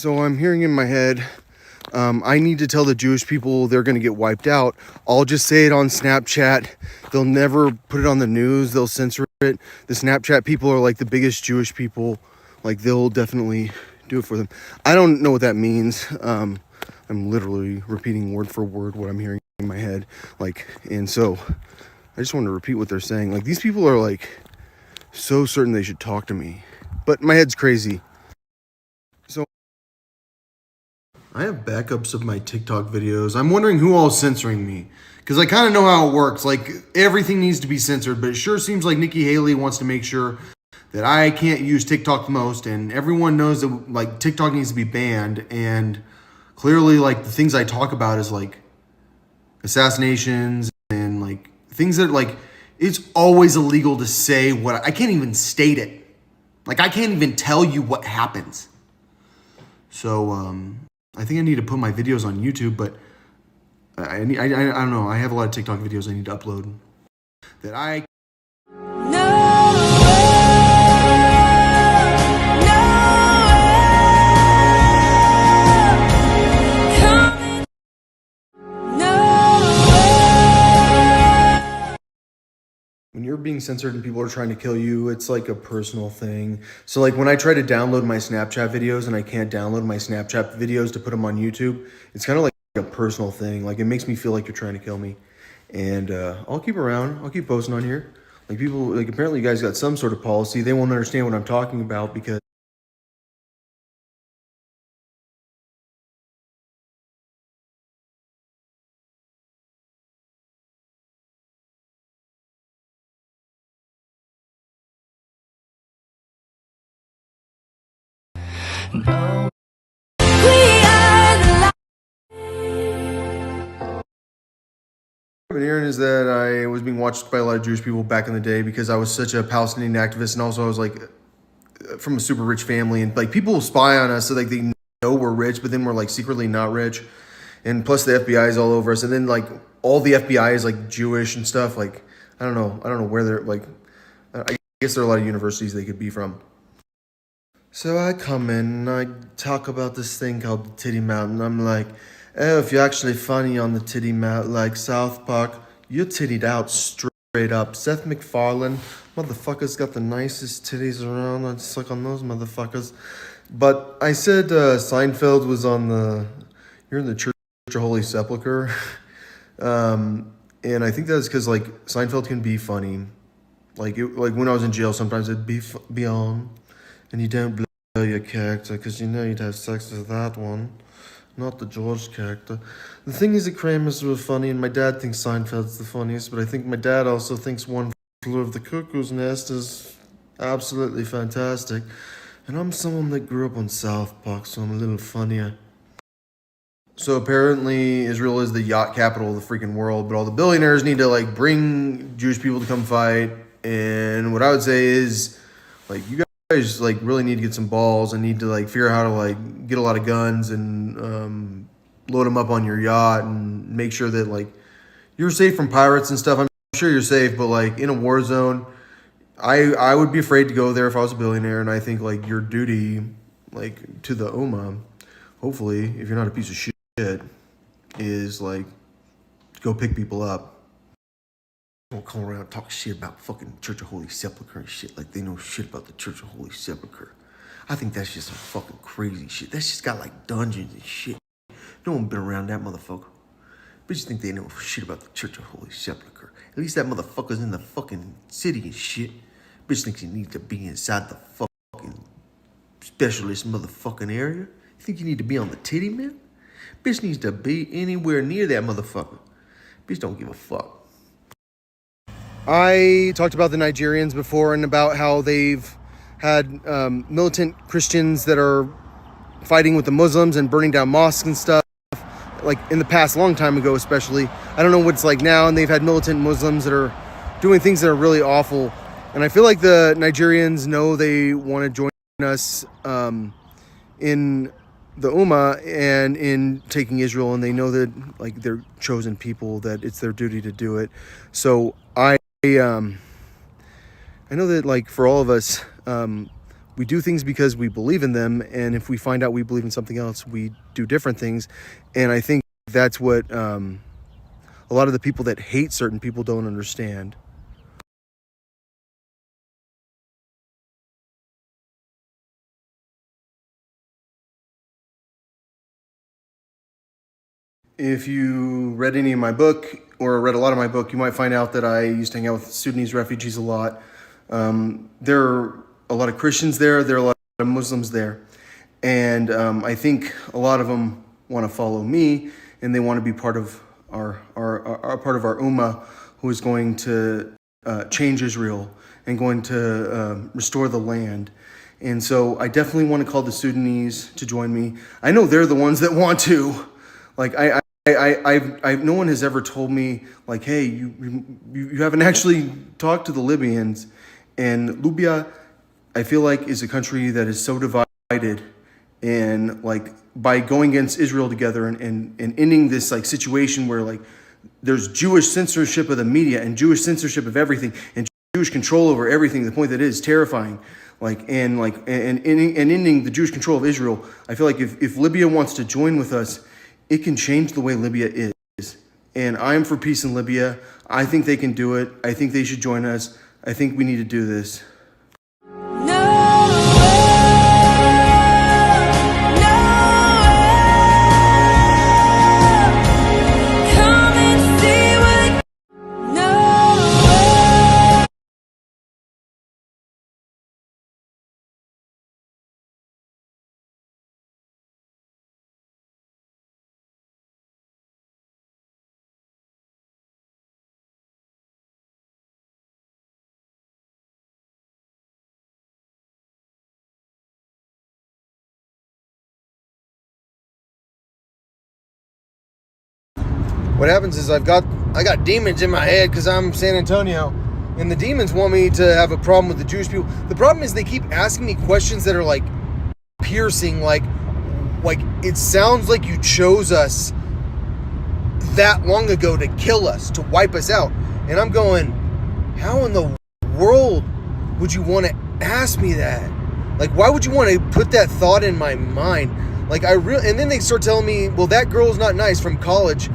So I'm hearing in my head, I need to tell the Jewish people they're going to get wiped out. I'll just say it on Snapchat. They'll never put it on the news. They'll censor it. The Snapchat people are like the biggest Jewish people. Like, they'll definitely do it for them. I don't know what that means. I'm literally repeating word for word what I'm hearing in my head. And so I just want to repeat what they're saying. Like, these people are like so certain they should talk to me, but my head's crazy. So I have backups of my TikTok videos. I'm wondering who all's censoring me, because I kind of know how it works. Like, everything needs to be censored, but it sure seems like Nikki Haley wants to make sure that I can't use TikTok the most, and everyone knows that like TikTok needs to be banned. And clearly, like, the things I talk about is like assassinations and like things that like it's always illegal to say what I can't even state it. Like, I can't even tell you what happens. So I think I need to put my videos on YouTube, but I don't know. I have a lot of TikTok videos I need to upload that I. When you're being censored and people are trying to kill you, it's like a personal thing. So like when I try to download my Snapchat videos and I can't download my Snapchat videos to put them on YouTube, it's kind of like a personal thing. Like, it makes me feel like you're trying to kill me. And I'll keep around. I'll keep posting on here. Like, people, like, apparently you guys got some sort of policy. They won't understand what I'm talking about because No. I've been hearing is that I was being watched by a lot of Jewish people back in the day because I was such a Palestinian activist, and also I was like from a super rich family, and like people spy on us so like they know we're rich, but then we're like secretly not rich, and plus the FBI is all over us, and then like all the FBI is like Jewish and stuff. Like, I don't know where they're like. I guess there are a lot of universities they could be from. So I come in and I talk about this thing called the Titty Mountain. I'm like, oh, if you're actually funny on the Titty Mountain, like South Park, you're tittied out straight up. Seth MacFarlane, motherfucker's got the nicest titties around. I'd suck on those motherfuckers. But I said Seinfeld was on the, you're in the Church of Holy Sepulchre. And I think that's because like Seinfeld can be funny. Like when I was in jail, sometimes it'd be on. And you don't blow your character because you know you'd have sex with that one, not the George character. The thing is, the Kramers were funny, and my dad thinks Seinfeld's the funniest, but I think my dad also thinks One Flew Over the Cuckoo's Nest is absolutely fantastic. And I'm someone that grew up on South Park, so I'm a little funnier. So apparently Israel is the yacht capital of the freaking world, but all the billionaires need to like bring Jewish people to come fight. And what I would say is, like, you guys like really need to get some balls and need to like figure out how to like get a lot of guns and load them up on your yacht and make sure that like you're safe from pirates and stuff. I'm sure you're safe, but like in a war zone, I would be afraid to go there if I was a billionaire. And I think like your duty, like to the Ummah, hopefully, if you're not a piece of shit, is like go pick people up. Don't come around and talk shit about fucking Church of Holy Sepulchre and shit like they know shit about the Church of Holy Sepulchre. I think that's just some fucking crazy shit. That's just got like dungeons and shit. No one been around that motherfucker. Bitches think they know shit about the Church of Holy Sepulchre. At least that motherfucker's in the fucking city and shit. Bitch thinks you need to be inside the fucking specialist motherfucking area. You think you need to be on the titty, man? Bitch needs to be anywhere near that motherfucker. Bitch don't give a fuck. I talked about the Nigerians before and about how they've had militant Christians that are fighting with the Muslims and burning down mosques and stuff, like in the past, long time ago especially. I don't know what it's like now, and they've had militant Muslims that are doing things that are really awful. And I feel like the Nigerians know they want to join us in the Ummah and in taking Israel, and they know that like they're chosen people, that it's their duty to do it. So I know that like for all of us, we do things because we believe in them, and if we find out we believe in something else, we do different things. And I think that's what a lot of the people that hate certain people don't understand. If you read any of my book or read a lot of my book, you might find out that I used to hang out with Sudanese refugees a lot. There are a lot of Christians there. There are a lot of Muslims there. And I think a lot of them want to follow me, and they want to be part of our ummah, who is going to change Israel and going to restore the land. And so I definitely want to call the Sudanese to join me. I know they're the ones that want to. Like no one has ever told me like, hey, you haven't actually talked to the Libyans. And Libya, I feel like, is a country that is so divided, and like by going against Israel together and ending this like situation where like there's Jewish censorship of the media and Jewish censorship of everything and Jewish control over everything, to the point that it is terrifying. And ending the Jewish control of Israel. I feel like if Libya wants to join with us, it can change the way Libya is. And I'm for peace in Libya. I think they can do it. I think they should join us. I think we need to do this. What happens is I got demons in my head because I'm San Antonio, and the demons want me to have a problem with the Jewish people. The problem is they keep asking me questions that are like piercing, like it sounds like you chose us that long ago to kill us, to wipe us out. And I'm going, how in the world would you want to ask me that? Like, why would you want to put that thought in my mind? Like, and then they start telling me, well, that girl's not nice from college.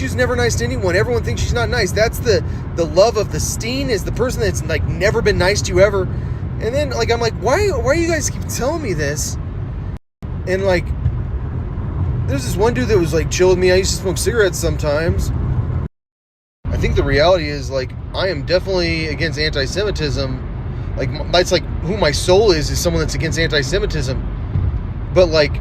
She's never nice to anyone. Everyone thinks she's not nice. That's the love of the Steen, is the person that's like never been nice to you ever. And then like I'm like, why you guys keep telling me this? And like, there's this one dude that was like chill with me. I used to smoke cigarettes sometimes. I think the reality is like I am definitely against anti-Semitism. Like that's like who my soul is someone that's against anti-Semitism. But like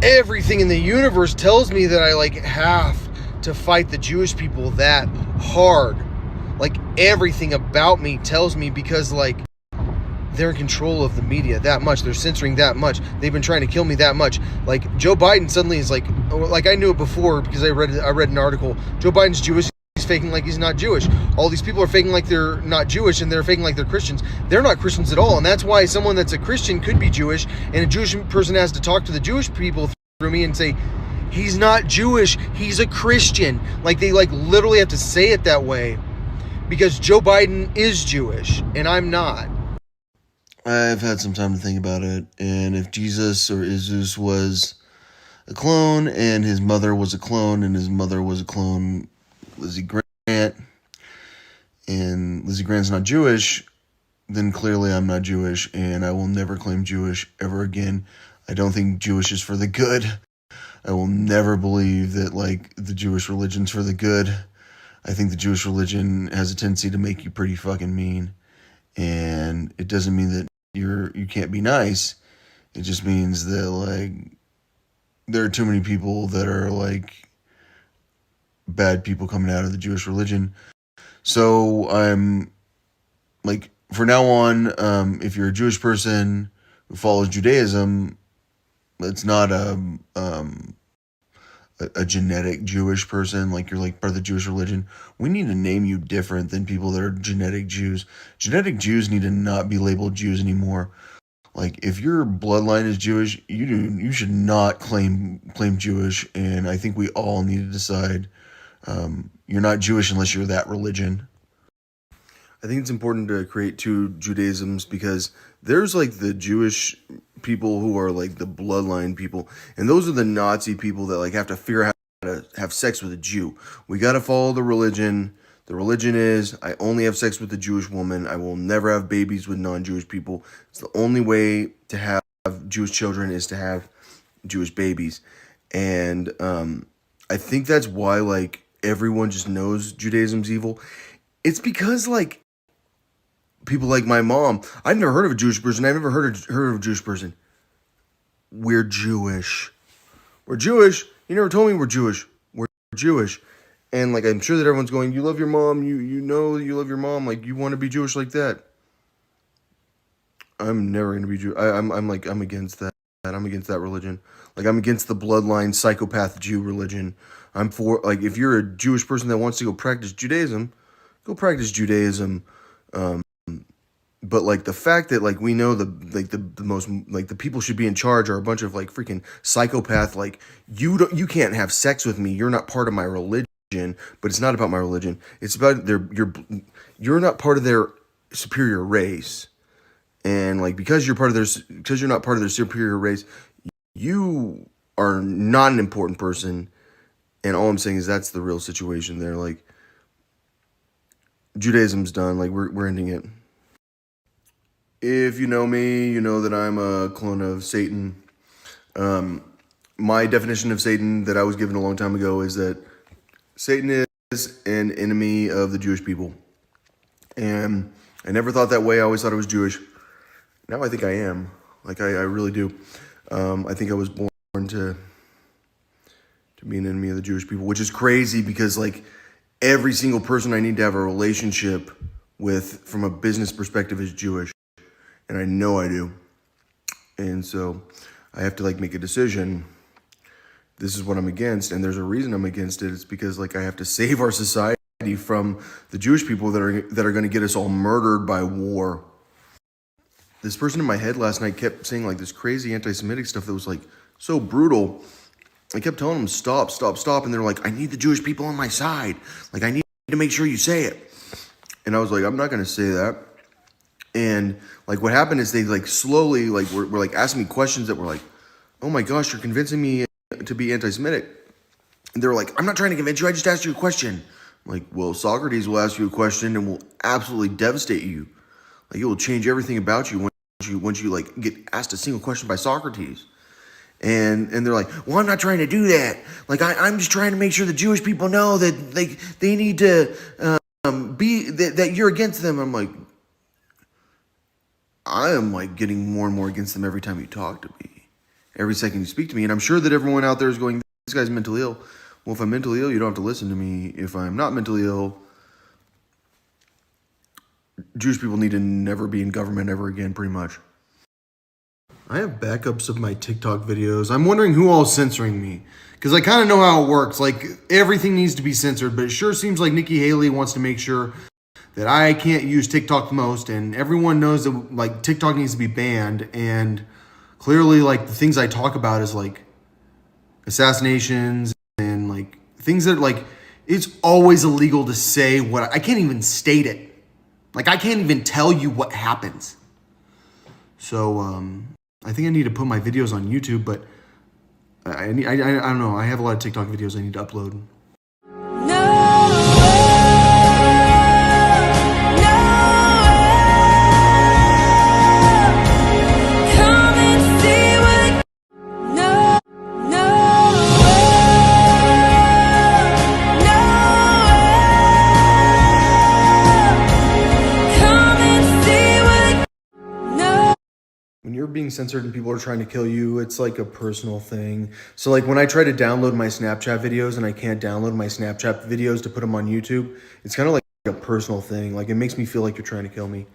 everything in the universe tells me that I like have to fight the Jewish people that hard. Like everything about me tells me, because like they're in control of the media that much, they're censoring that much, they've been trying to kill me that much. Like Joe Biden suddenly is like I knew it before because I read an article. Joe Biden's Jewish. He's faking like he's not Jewish. All these people are faking like they're not Jewish, and they're faking like they're Christians. They're not Christians at all, and that's why someone that's a Christian could be Jewish, and a Jewish person has to talk to the Jewish people through me and say, he's not Jewish, he's a Christian. Like they like literally have to say it that way because Joe Biden is Jewish and I'm not. I've had some time to think about it, and if Jesus or Isus was a clone and his mother was a clone and his mother was a clone, Lizzie Grant, and Lizzie Grant's not Jewish, then clearly I'm not Jewish, and I will never claim Jewish ever again. I don't think Jewish is for the good. I will never believe that like the Jewish religion's for the good. I think the Jewish religion has a tendency to make you pretty fucking mean, and it doesn't mean that you can't be nice. It just means that like there are too many people that are like bad people coming out of the Jewish religion. So I'm like, for now on, if you're a Jewish person who follows Judaism, it's not a genetic Jewish person, like you're like part of the Jewish religion. We need to name you different than people that are genetic Jews. Genetic Jews need to not be labeled Jews anymore. Like if your bloodline is Jewish, you should not claim Jewish. And I think we all need to decide you're not Jewish unless you're that religion. I I think it's important to create two Judaisms because there's like the Jewish people who are like the bloodline people, and those are the Nazi people that like have to figure out how to have sex with a Jew. We got to follow the religion. The religion is I only have sex with a Jewish woman. I will never have babies with non-Jewish people. It's the only way to have Jewish children is to have Jewish babies. And I think that's why like everyone just knows Judaism's evil. It's because like people like my mom, I've never heard of a Jewish person. I've never heard of a Jewish person. We're Jewish. We're Jewish. You never told me we're Jewish. We're Jewish. And like I'm sure that everyone's going, you love your mom, you know you love your mom, like you want to be Jewish like that. I'm never gonna be Jewish. I'm against that. I'm against that religion. Like I'm against the bloodline psychopath Jew religion. I'm for like if you're a Jewish person that wants to go practice Judaism, go practice Judaism. But like the fact that like we know the most like the people should be in charge are a bunch of like freaking psychopath. Like you can't have sex with me. You're not part of my religion. But it's not about my religion. It's about you're not part of their superior race. And like because you're not part of their superior race, you are not an important person. And all I'm saying is that's the real situation there. Like Judaism's done. Like we're ending it. If you know me, you know that I'm a clone of Satan. My definition of Satan that I was given a long time ago is that Satan is an enemy of the Jewish people. And I never thought that way. I always thought I was Jewish. Now I think I am. Like I really do. I think I was born to be an enemy of the Jewish people, which is crazy because like every single person I need to have a relationship with from a business perspective is Jewish. And I know I do. And so I have to like make a decision. This is what I'm against. And there's a reason I'm against it. It's because like I have to save our society from the Jewish people that are going to get us all murdered by war. This person in my head last night kept saying like this crazy anti-Semitic stuff that was like so brutal. I kept telling them stop. And they're like, I need the Jewish people on my side. Like I need to make sure you say it. And I was like, I'm not going to say that. And like what happened is they like slowly like were like asking me questions that were like, oh my gosh, you're convincing me to be anti-Semitic. And they were like, I'm not trying to convince you. I just asked you a question. I'm like, well, Socrates will ask you a question and will absolutely devastate you. Like it will change everything about you once you like get asked a single question by Socrates. And they're like, well, I'm not trying to do that. Like I'm just trying to make sure the Jewish people know that they need to be that you're against them. I'm like, I am like getting more and more against them every time you talk to me, every second you speak to me. And I'm sure that everyone out there is going, this guy's mentally ill. Well, if I'm mentally ill, you don't have to listen to me. If I'm not mentally ill, Jewish people need to never be in government ever again, pretty much. I have backups of my TikTok videos. I'm wondering who all is censoring me. Because I kind of know how it works. Like, everything needs to be censored. But it sure seems like Nikki Haley wants to make sure that I can't use TikTok the most. And everyone knows that, like, TikTok needs to be banned. And clearly, like, the things I talk about is, like, assassinations and, like, things that, like, it's always illegal to say what... I can't even state it. Like, I can't even tell you what happens. So, I think I need to put my videos on YouTube, but I don't know. I have a lot of TikTok videos I need to upload. When you're being censored and people are trying to kill you, it's like a personal thing. So like when I try to download my Snapchat videos and I can't download my Snapchat videos to put them on YouTube, it's kind of like a personal thing. Like it makes me feel like you're trying to kill me.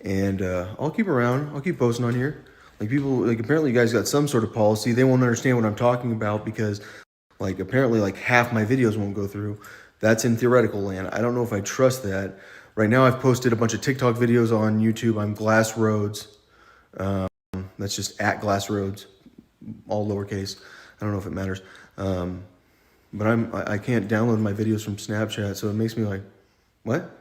And I'll keep around. I'll keep posting on here. Like people, like apparently you guys got some sort of policy. They won't understand what I'm talking about because like apparently like half my videos won't go through. That's in theoretical land. I don't know if I trust that. Right now I've posted a bunch of TikTok videos on YouTube. I'm Glassroads. That's just at Glassroads, all lowercase. I don't know if it matters. But I can't download my videos from Snapchat, so it makes me like, what?